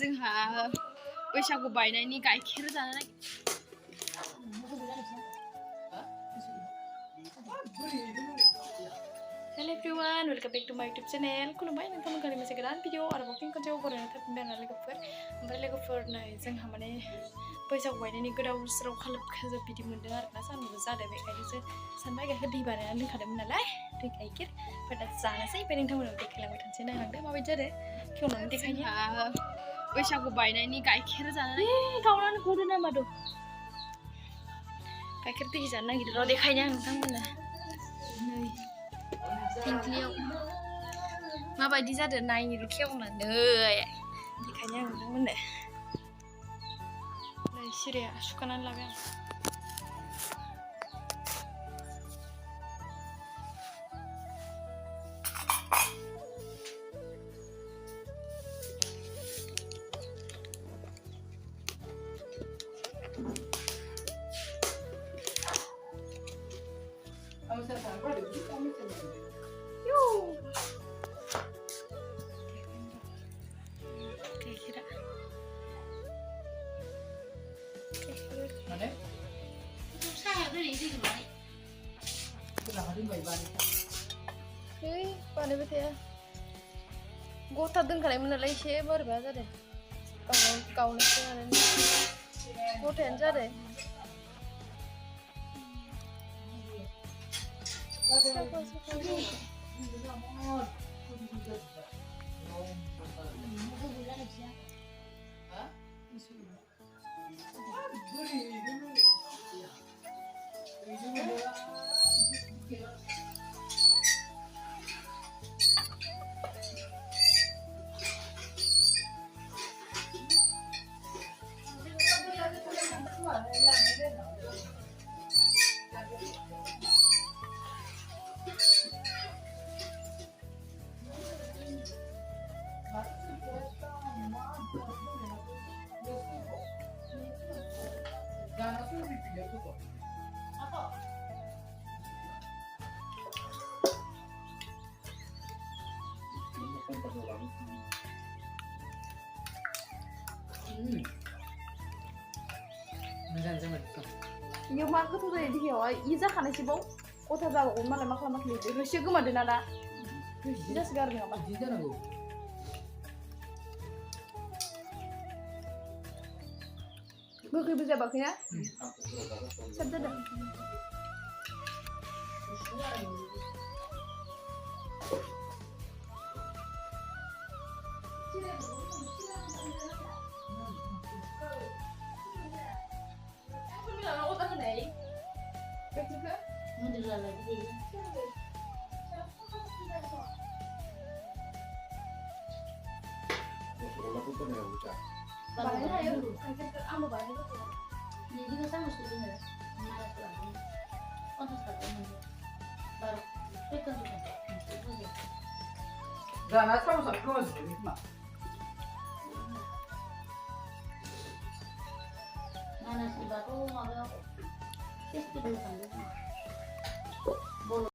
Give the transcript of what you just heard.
जोंहा बैसागु बायनायनि गाइखेर जानो Hello everyone, welcome back to my YouTube channel. खुलुमबाय नोंथांमोन गारि मोनसे गोदान भिडिअ आरोबाव फिन खनसेयाव बरायना थाफिनबाय आरो लोगोफोर नै जोंहा माने बैसागु बायनायनि गोदाव सोराव खालाब खाजोब बिदि मोन्दों आरोना सानदुंबो जादों बेखायनो सानबाय गाइखेर दै बानायनानै लोंखादोंमोन नालाय दै गाइखेर ओमफ्राय दा जानोसै ओमफ्राय नोंथांमोनाव देखायलांबाय थानोसै नायलांदो माबायदि जादों खेवनानै देखायनो बैसागु बायनायनि गाइखेर जानो गावनानै गदो नामा दं गाइखेर दै जानो नागिरदों र' देखायनो आं नोंथांमोननो नै थिंख्लियाव माबायदि जादों नायनो खेवनानै बेखायनो आं नोंथांमोननो नै सिरिया सुखानानै लाबाय आं बानायबाय थाया गथा दोनखानायमोन नालाय एसे बोरैबा जादों गावनोसो गथायानो जादों Nhiều mà cứ thôi thì hiểu ấy, ý ra khả năng chỉ bỗng cô thật ra ổn mà lại mắc là mắc liệt rồi chưa cứ mà đến nào đã rất gần rồi mà ngược khi bây giờ bảo thế á xem rất được Bahaya ya, kamu bahaya tuh. Jadi kita mesti dengar. Untuk sekarang baru kita juga. Dan asal masuk kelas ini mah. Mana sih baru mau? Tes dulu kan.